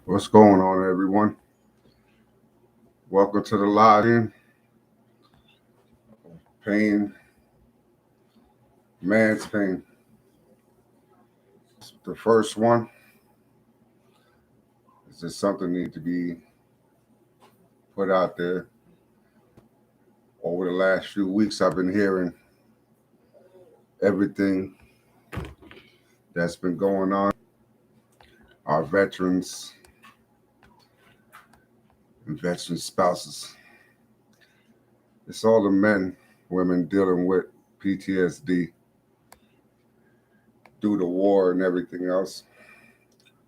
What's going on, everyone? Welcome to the live pain, man's pain. The first one is just something need to be put out there. Over the last few weeks, I've been hearing everything that's been going on. Our veterans and veteran spouses. It's all the men, women dealing with PTSD due to war and everything else.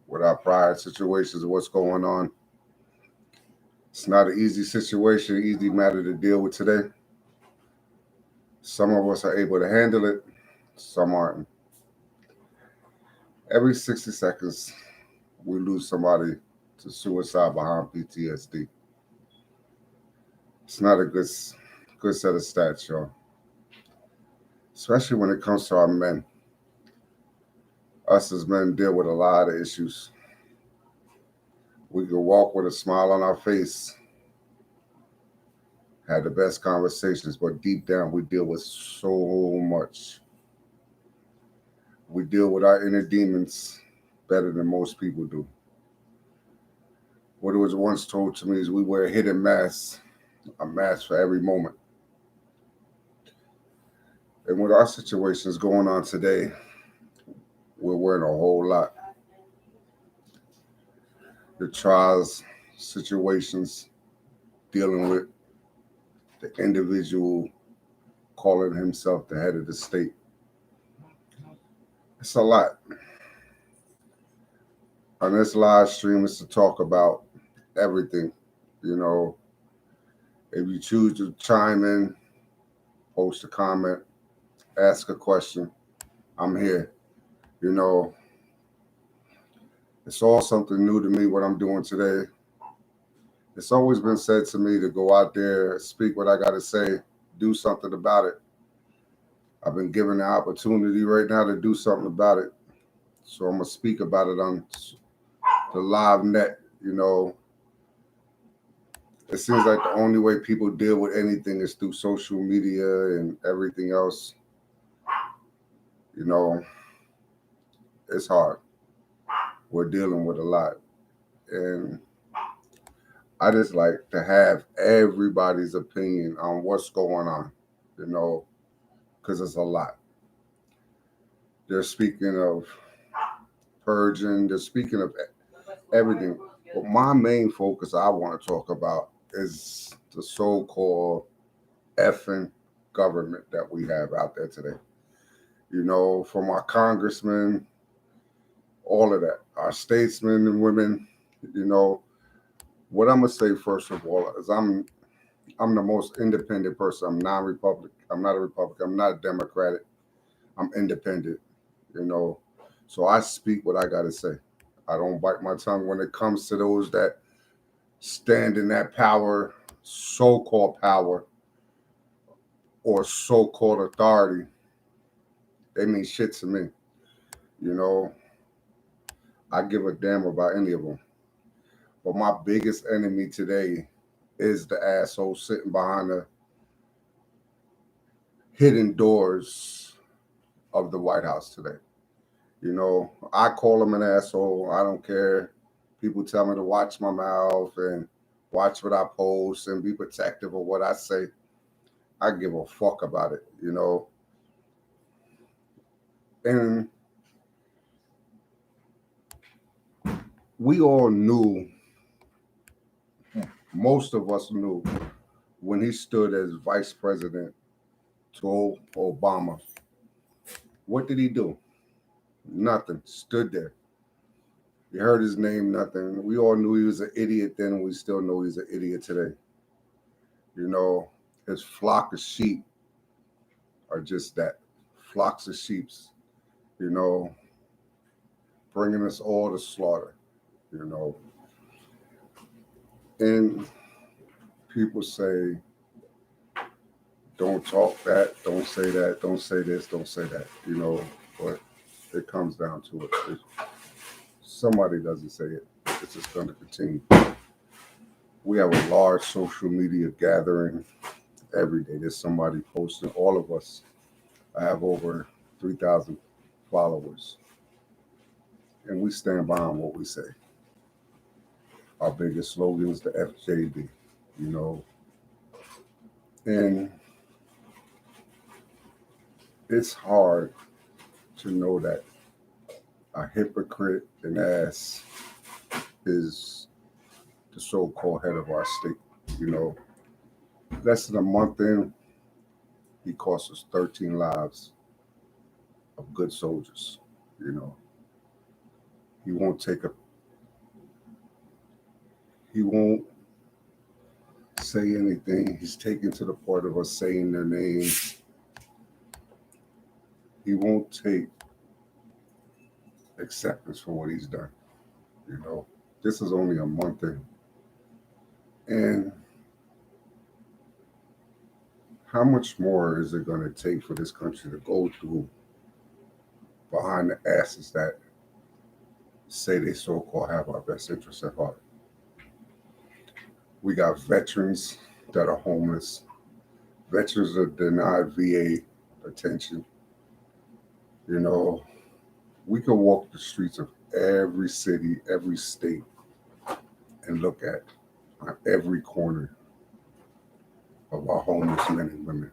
With our prior situations and what's going on. It's not an easy situation, easy matter to deal with today. Some of us are able to handle it, some aren't. Every 60 seconds, we lose somebody to suicide behind PTSD. It's not a good set of stats, y'all. Especially when it comes to our men. Us as men deal with a lot of issues. We can walk with a smile on our face, had the best conversations, but deep down we deal with so much. We deal with our inner demons better than most people do. What it was once told to me is we wear a hidden mask, a mask for every moment. And with our situations going on today, we're wearing a whole lot. The trials, situations, dealing with the individual calling himself the head of the state. It's a lot. On this live stream is to talk about everything. You know, if you choose to chime in, post a comment, ask a question, I'm here. You know, it's all something new to me what I'm doing today. It's always been said to me to go out there, speak what I got to say, do something about it. I've been given the opportunity right now to do something about it. So I'm going to speak about it on the live net. You know, it seems like the only way people deal with anything is through social media and everything else. You know, it's hard. We're dealing with a lot. And I just like to have everybody's opinion on what's going on, you know, because it's a lot. They're speaking of purging, they're speaking of everything. But my main focus I want to talk about is the so called effing government that we have out there today. You know, from our congressmen, all of that, our statesmen and women, you know, what I'm gonna say first of all is I'm the most independent person. I'm non-republic. I'm not a Republican. I'm not a Democratic. I'm independent. You know, so I speak what I gotta say. I don't bite my tongue when it comes to those that stand in that power, so-called power, or so-called authority. They mean shit to me. You know, I give a damn about any of them. But my biggest enemy today is the asshole sitting behind the hidden doors of the White House today. You know, I call him an asshole. I don't care. People tell me to watch my mouth and watch what I post and be protective of what I say. I give a fuck about it, you know. And we all knew, most of us knew, when he stood as vice president to Obama. What did he do? Nothing. Stood there. You heard his name, nothing. We all knew he was an idiot then, and we still know he's an idiot today. You know, his flock of sheep are just that, flocks of sheeps, you know, bringing us all to slaughter, you know. And people say, don't talk that, don't say that, don't say this, don't say that, you know, but it comes down to it. Somebody doesn't say it. this is going to continue. We have a large social media gathering every day. There's somebody posting. All of us. I have over 3,000 followers, and we stand behind what we say. Our biggest slogan is the FJB, you know, and it's hard to know that a hypocrite and ass is the so-called head of our state. You know, less than a month in, he cost us 13 lives of good soldiers. You know, he won't take a, he won't say anything. He's taken to the point of us saying their names. He won't take acceptance for what he's done. You know, this is only a month in. And how much more is it going to take for this country to go through behind the asses that say they so-called have our best interests at heart? We got veterans that are homeless, veterans that are denied VA attention. You know, we could walk the streets of every city, every state, and look at on every corner of our homeless men and women.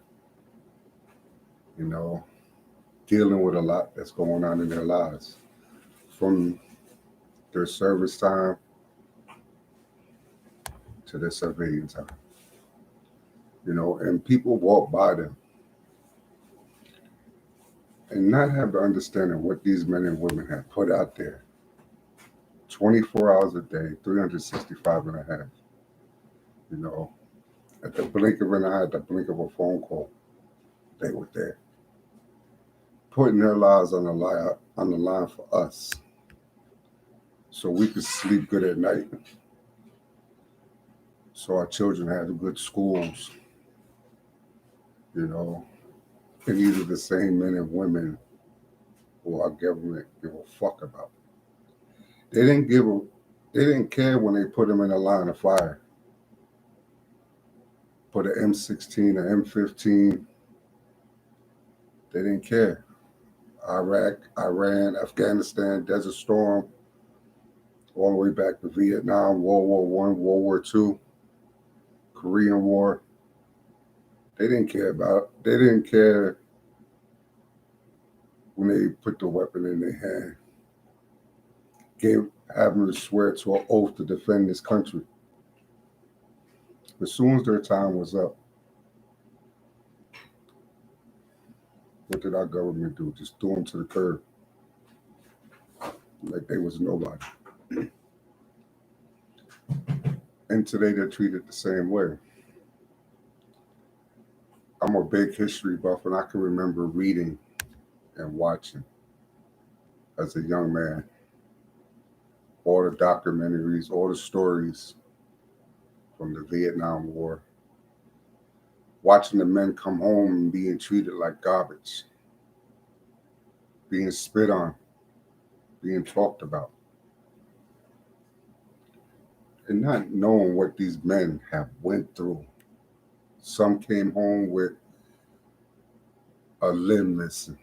You know, dealing with a lot that's going on in their lives, from their service time to their civilian time. You know, and people walk by them and not have the understanding what these men and women have put out there 24 hours a day, 365 and a half. You know, at the blink of an eye, at the blink of a phone call, they were there, putting their lives on the line for us, so we could sleep good at night, so our children have good schools. You know, and these are the same men and women who our government give a fuck about. They didn't give a, they didn't care when they put them in a line of fire. Put an M16, an M15. They didn't care. Iraq, Iran, Afghanistan, Desert Storm, all the way back to Vietnam, World War One, World War Two, Korean War. They didn't care about. They didn't care when they put the weapon in their hand. Having to swear to an oath to defend this country. As soon as their time was up, what did our government do? Just threw them to the curb, like they was nobody. And today they're treated the same way. I'm a big history buff, and I can remember reading and watching as a young man all the documentaries, all the stories from the Vietnam War, watching the men come home and being treated like garbage, being spit on, being talked about, and not knowing what these men have went through. Some came home with a limb missing.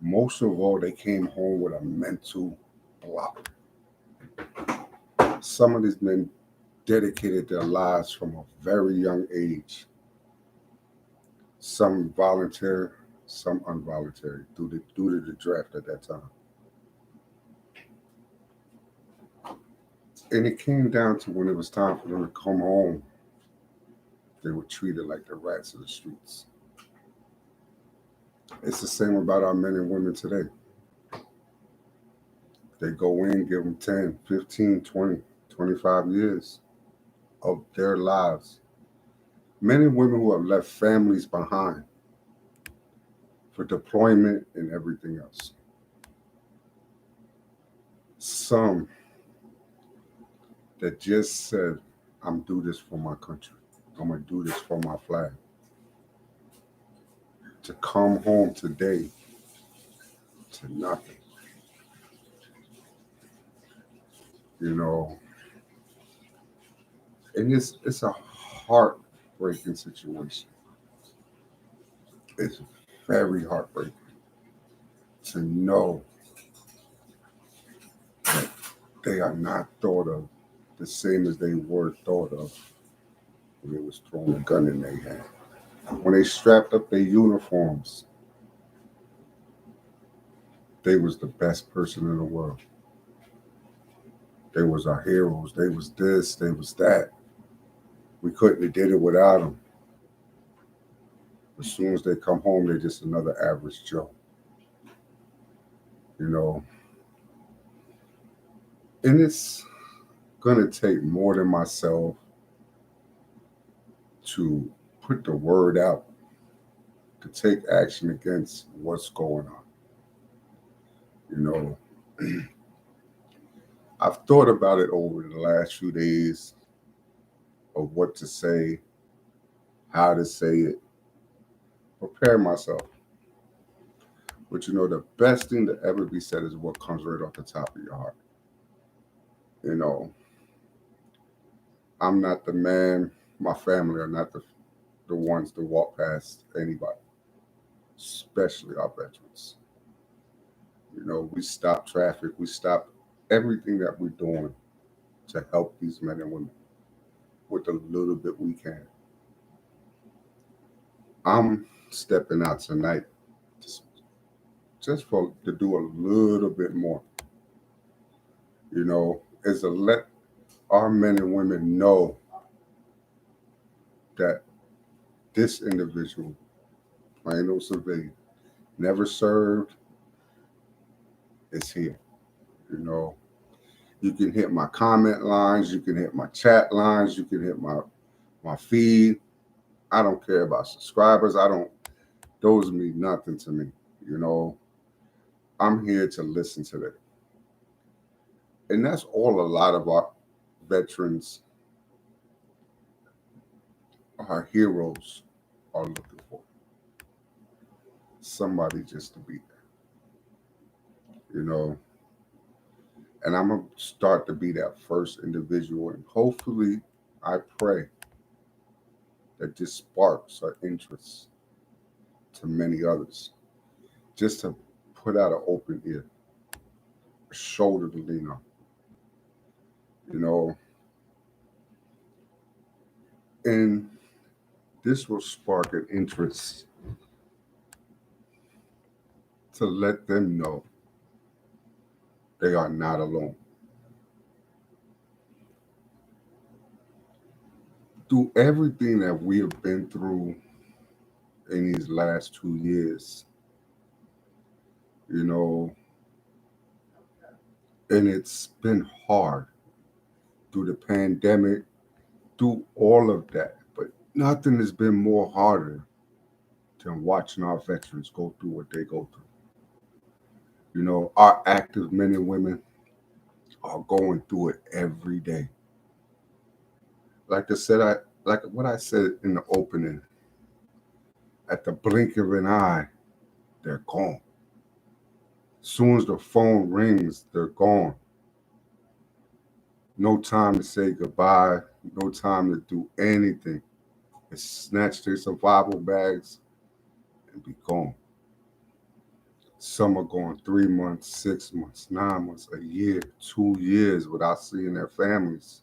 Most of all, they came home with a mental block. Some of these men dedicated their lives from a very young age. Some voluntary, some involuntary, due to the draft at that time. And it came down to when it was time for them to come home, they were treated like the rats of the streets. It's the same about our men and women today. They go in, give them 10, 15, 20, 25 years of their lives. Men and women who have left families behind for deployment and everything else. Some that just said, I'm do this for my country. I'm gonna do this for my flag. To come home today to nothing. you know, and it's a heartbreaking situation. It's very heartbreaking to know that they are not thought of the same as they were thought of when they was throwing a gun in their hand. When they strapped up their uniforms, they was the best person in the world. They was our heroes. They was this. They was that. We couldn't have did it without them. As soon as they come home, they're just another average Joe. You know, and it's gonna take more than myself to put the word out to take action against what's going on. You know, I've thought about it over the last few days of what to say, how to say it, prepare myself. But you know, the best thing to ever be said is what comes right off the top of your heart. You know, I'm not the man, my family are not the ones to walk past anybody, especially our veterans. You know, we stop traffic, we stop everything that we're doing to help these men and women with the little bit we can. I'm stepping out tonight just, just for to do a little bit more. You know, is to let our men and women know that this individual, plain old civilian, never served, is here. You know, you can hit my comment lines, you can hit my chat lines, you can hit my feed. I don't care about subscribers. I don't. Those mean nothing to me. You know, I'm here to listen to them, and that's all a lot of our veterans, our heroes, are looking for. Somebody just to be there. You know, and I'm gonna start to be that first individual, and hopefully, I pray that this sparks our interest to many others, just to put out an open ear, a shoulder to lean on. You know, and this will spark an interest to let them know they are not alone. Through everything that we have been through in these last 2 years, you know, and it's been hard through the pandemic, through all of that. But nothing has been more harder than watching our veterans go through what they go through. You know, our active men and women are going through it every day. Like I said, I like what I said in the opening. At the blink of an eye, they're gone. As soon as the phone rings, they're gone. No time to say goodbye. No time to do anything. They snatch their survival bags and be gone. Some are going 3 months, 6 months, 9 months, a year, 2 years without seeing their families.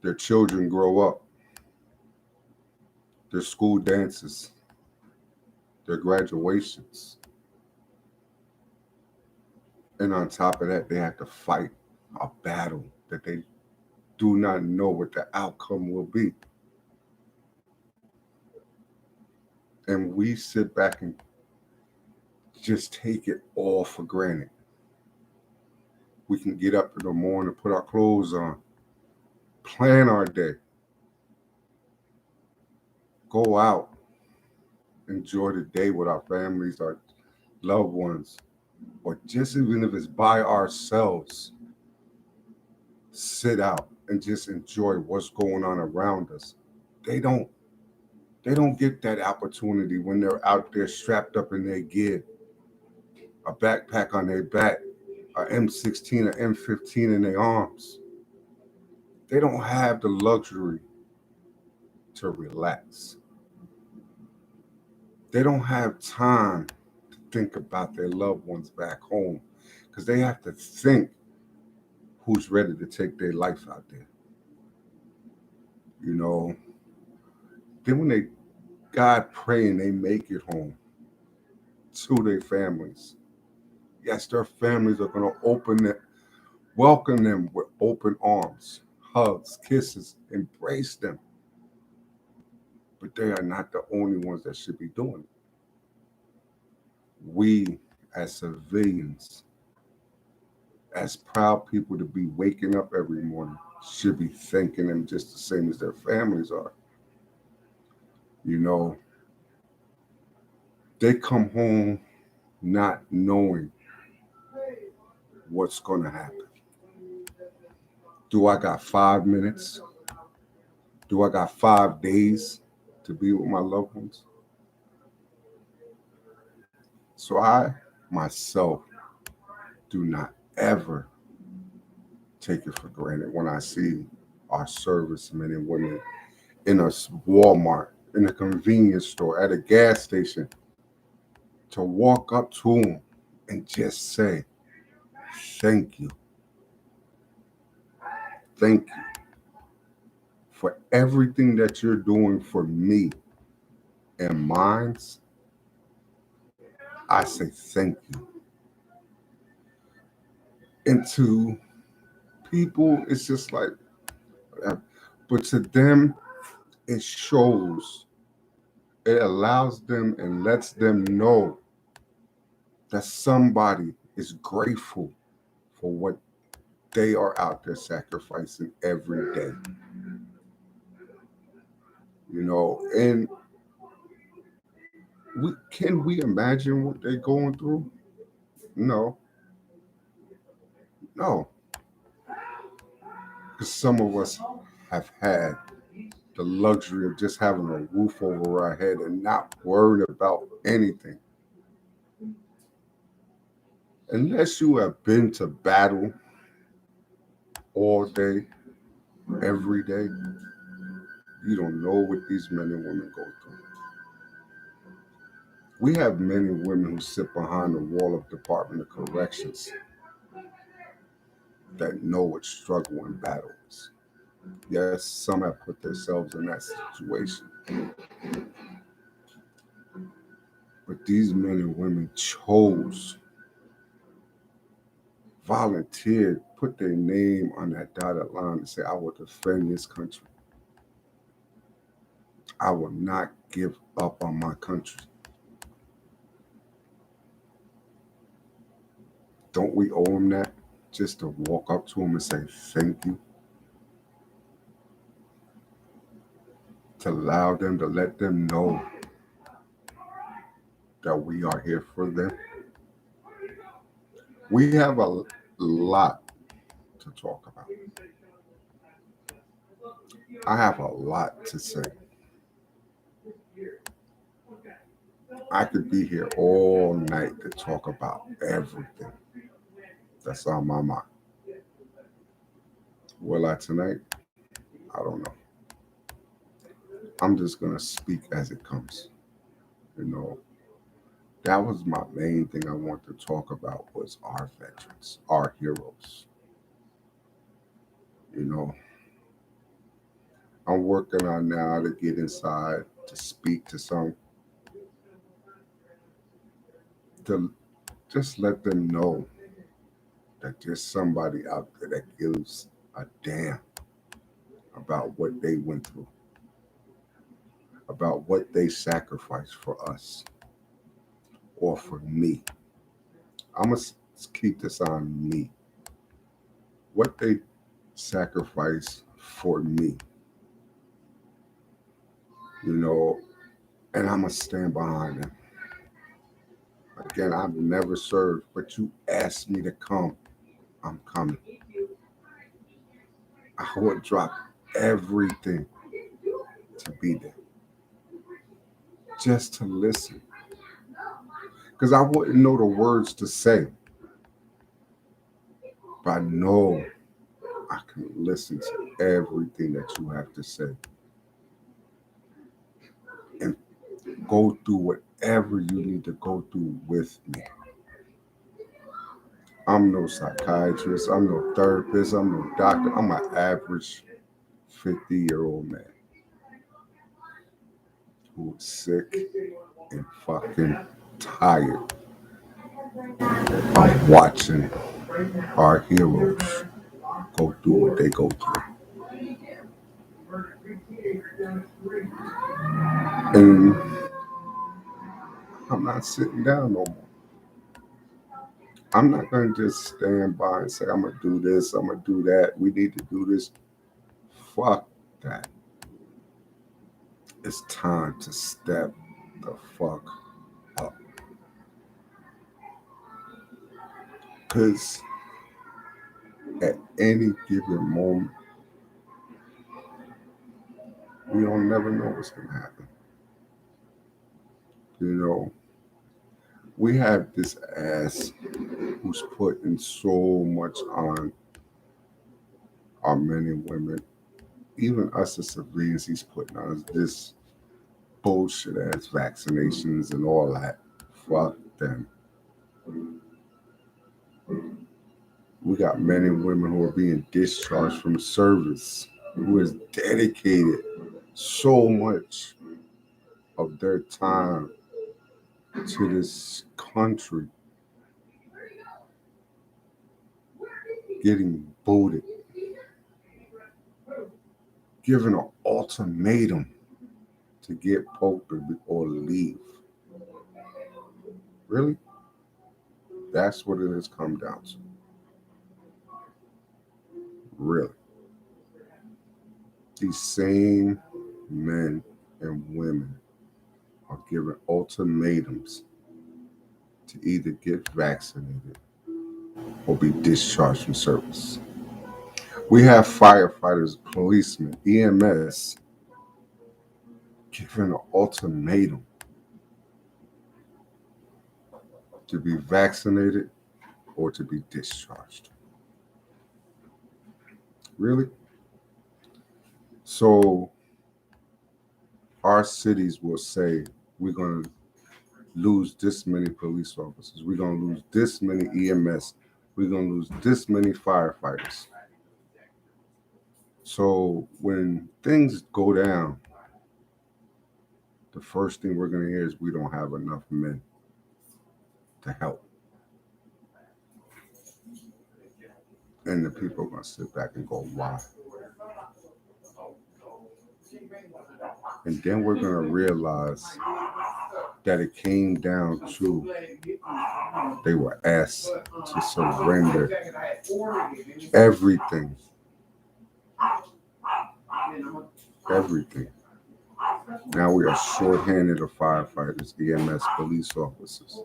Their children grow up, their school dances, their graduations. And on top of that, they have to fight a battle that they do not know what the outcome will be. And we sit back and just take it all for granted. We can get up in the morning, put our clothes on, plan our day, go out, enjoy the day with our families, our loved ones, or just even if it's by ourselves, sit out and just enjoy what's going on around us. They don't they don't get that opportunity when they're out there strapped up in their gear, a backpack on their back, a M16, an M15 in their arms. They don't have the luxury to relax. They don't have time to think about their loved ones back home because they have to think who's ready to take their life out there. You know, then when they God praying they make it home to their families. Yes, their families are going to welcome them with open arms, hugs, kisses, embrace them. But they are not the only ones that should be doing it. We, as civilians, as proud people to be waking up every morning, should be thanking them just the same as their families are. You know, they come home not knowing what's going to happen. Do I got 5 minutes? Do I got 5 days to be with my loved ones? So I, myself, do not ever take it for granted when I see our servicemen and women in a Walmart, in a convenience store, at a gas station, to walk up to them and just say, thank you. Thank you for everything that you're doing for me and mine's. I say thank you. And to people, it's just like, but to them, it shows, it allows them and lets them know that somebody is grateful for what they are out there sacrificing every day. You know, and can we imagine what they're going through? No, no. Because some of us have had the luxury of just having a roof over our head and not worried about anything. Unless you have been to battle all day, every day, you don't know what these men and women go through. We have men and women who sit behind the wall of Department of Corrections that know what struggle and battle is. Yes, some have put themselves in that situation. But these men and women volunteered, put their name on that dotted line and say, I will defend this country. I will not give up on my country. Don't we owe them that? Just to walk up to them and say, thank you. To allow them, to let them know that we are here for them. We have a lot to talk about. I have a lot to say. I could be here all night to talk about everything that's on my mind. Will I tonight? I don't know. I'm just going to speak as it comes. You know, that was my main thing I want to talk about was our veterans, our heroes. You know, I'm working on now to get inside, to speak to some, to just let them know that there's somebody out there that gives a damn about what they went through, about what they sacrificed for us or for me. I'm going to keep this on me. What they sacrificed for me, you know, and I'm going to stand behind them. Again, I've never served, but you asked me to come, I'm coming. I would drop everything to be there, just to listen. Because I wouldn't know the words to say. I know I can listen to everything that you have to say and go through whatever you need to go through with me. I'm no psychiatrist, I'm no therapist, I'm no doctor. I'm an average 50-year-old man who's sick and fucking tired of watching our heroes go through what they go through. And I'm not sitting down no more. I'm not going to just stand by and say, I'm going to do this, I'm going to do that. We need to do this. Fuck that. It's time to step the fuck up. Because at any given moment, we don't never know what's going to happen. You know, we have this ass who's putting so much on our men and women, even us as civilians. He's putting on us this bullshit ass vaccinations and all that. Fuck them. We got men and women who are being discharged from service, who has dedicated so much of their time to this country, getting booted, given an ultimatum to get poked or leave. Really? That's what it has come down to. Really. These same men and women are given ultimatums to either get vaccinated or be discharged from service. We have firefighters, policemen, EMS given an ultimatum to be vaccinated or to be discharged. Really? So our cities will say we're going to lose this many police officers, we're going to lose this many EMS, we're going to lose this many firefighters. So when things go down, the first thing we're going to hear is we don't have enough men to help. And the people are going to sit back and go, why? And then we're going to realize that it came down to they were asked to surrender everything. Everything. Now we are shorthanded of firefighters, EMS, police officers,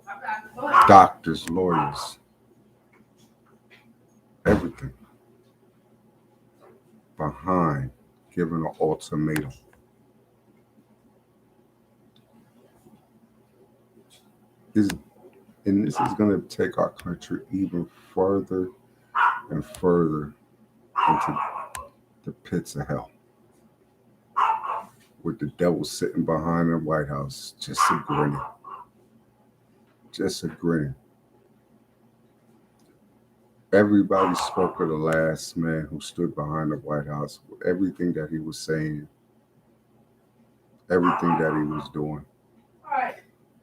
doctors, lawyers, everything behind giving an ultimatum. And this is going to take our country even further and further into the pits of hell, with the devil sitting behind the White House, just a grinning. Just a grinning. Everybody spoke of the last man who stood behind the White House, with everything that he was saying, everything that he was doing.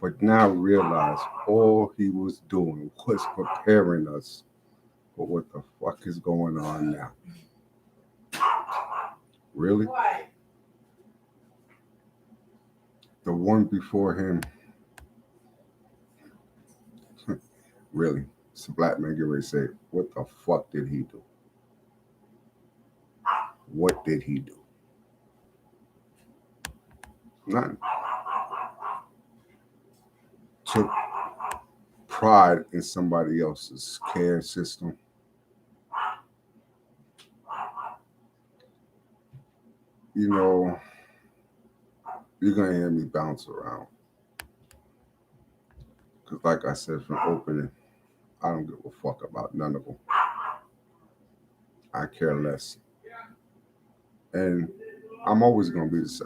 But now realize all he was doing was preparing us for what the fuck is going on now. Really? The one before him, really, it's a black man get ready to say, what the fuck did he do? What did he do? Nothing. Took pride in somebody else's care system. You know, you're going to hear me bounce around. Because like I said from opening, I don't give a fuck about none of them. I care less. And I'm always gonna be this.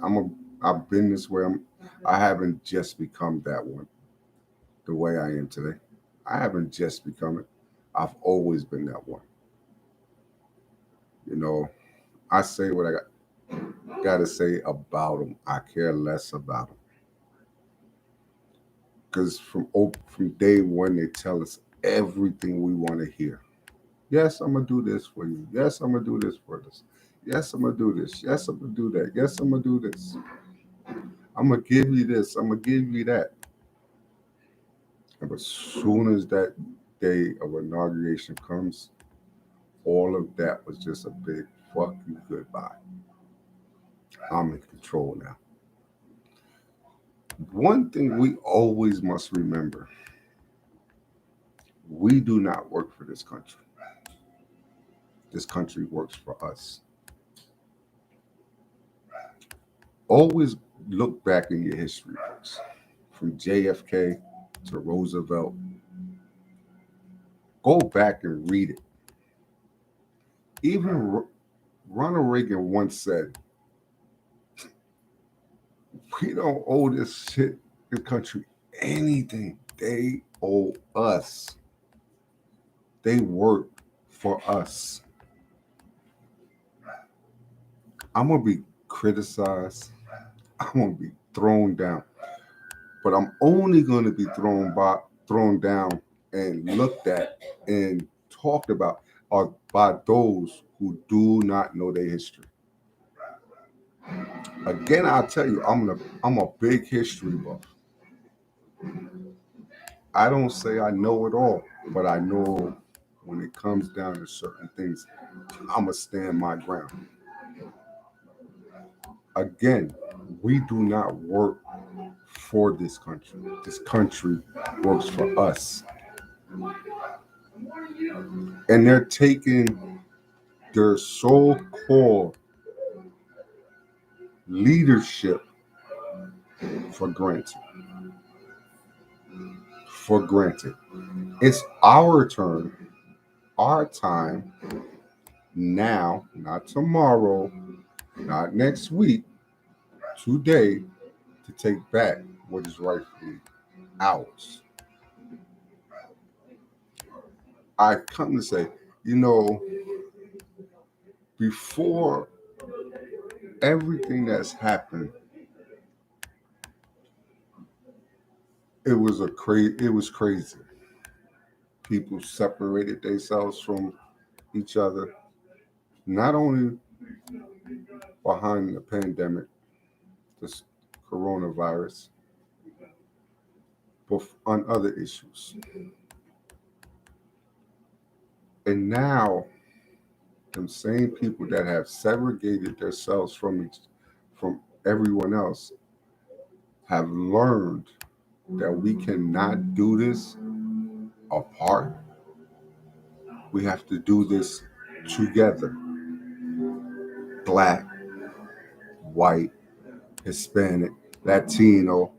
I've been this way. I haven't just become that one the way I am today. I haven't just become it. I've always been that one. You know, I say what got to say about them. I care less about them because from day one they tell us everything we want to hear. Yes, I'm gonna do this for you. Yes, I'm gonna do this for this. Yes, I'm gonna do this. Yes, I'm gonna do that. Yes, I'm gonna do this. I'm gonna give you this. I'm gonna give you that. And as soon as that day of inauguration comes, all of that was just a big fuck you goodbye. I'm in control now. One thing we always must remember: we do not work for this country. This country works for us. Always look back in your history books, from JFK to Roosevelt. Go back and read it. Even Ronald Reagan once said, "We don't owe the country, anything. They owe us. They work for us." I'm gonna be criticized. I'm gonna be thrown down, but I'm only gonna be thrown down, and looked at and talked about are by those who do not know their history. Again, I'll tell you, I'm a big history buff. I don't say I know it all, but I know when it comes down to certain things, I'ma stand my ground. Again, we do not work for this country. This country works for us. And they're taking their so-called leadership for granted. For granted. It's our turn, our time now, not tomorrow, not next week, today, to take back what is rightfully ours. I come to say, you know, before everything that's happened, it was crazy. People separated themselves from each other, not only behind the pandemic, this coronavirus, but on other issues. And now, them same people that have segregated themselves from everyone else have learned that we cannot do this apart. We have to do this together. Black, white, Hispanic, Latino,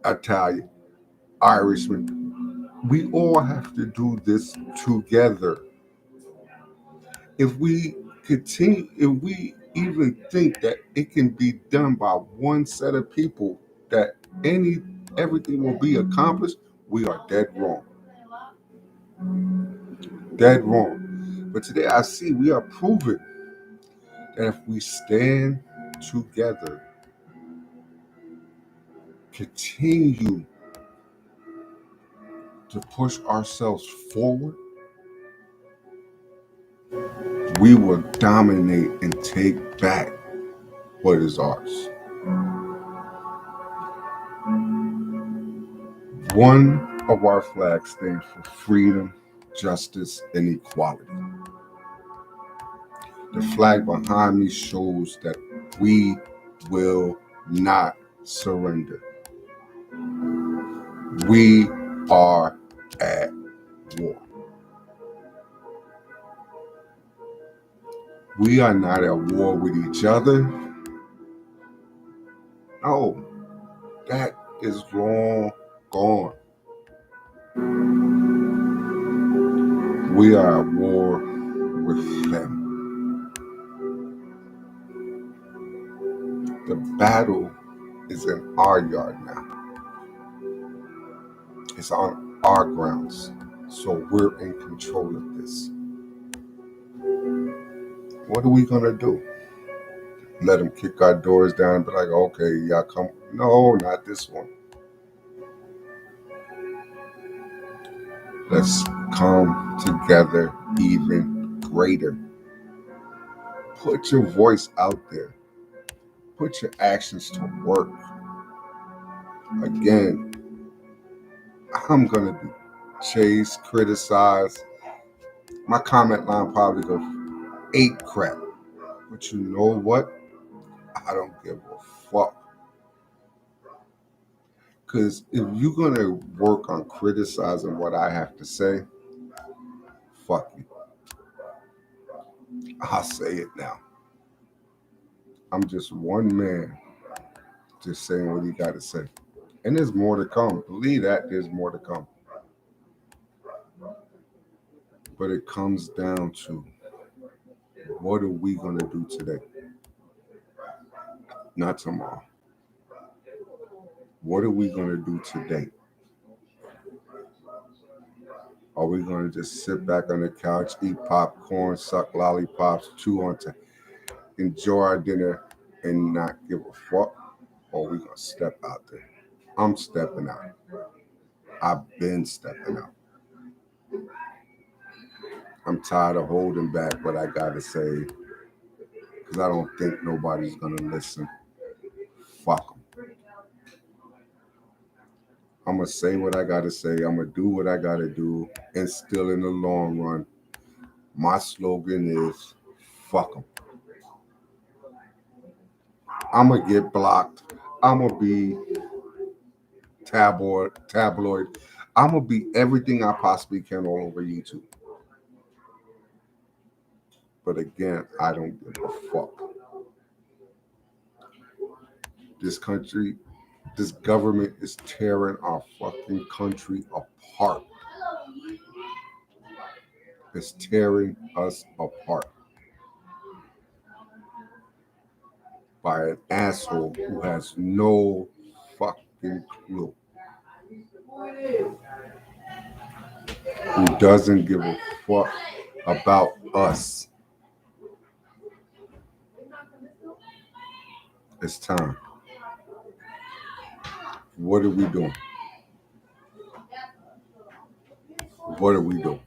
Italian, Irishman. We all have to do this together. If we if we even think that it can be done by one set of people, that everything will be accomplished, we are dead wrong. Dead wrong. But today I see we are proving that if we stand together, continue to push ourselves forward, we will dominate and take back what is ours. One of our flags stands for freedom, justice, and equality. The flag behind me shows that we will not surrender. We are at war. We are not at war with each other. No, that is long gone. We are at war with them. The battle is in our yard now. It's on our grounds. So we're in control of this. What are we going to do? Let them kick our doors down and be like, okay, y'all come. No, not this one. Let's come together even greater. Put your voice out there. Put your actions to work. Again, I'm going to be chased, criticized. My comment line probably goes, ate crap. But you know what? I don't give a fuck. Because if you're going to work on criticizing what I have to say, fuck you. I'll say it now. I'm just one man just saying what he got to say. And there's more to come. Believe that there's more to come. But it comes down to, what are we going to do today? Not tomorrow. What are we going to do today? Are we going to just sit back on the couch, eat popcorn, suck lollipops, chew on enjoy our dinner, and not give a fuck? Or are we going to step out there? I'm stepping out. I've been stepping out. I'm tired of holding back what I got to say because I don't think nobody's going to listen. Fuck them. I'm going to say what I got to say. I'm going to do what I got to do. And still in the long run, my slogan is, fuck them. I'm going to get blocked. I'm going to be tabloid. I'm going to be everything I possibly can all over YouTube. But again, I don't give a fuck. This country, this government is tearing our fucking country apart. It's tearing us apart by an asshole who has no fucking clue. Who doesn't give a fuck about us. It's time. What are we doing? What are we doing?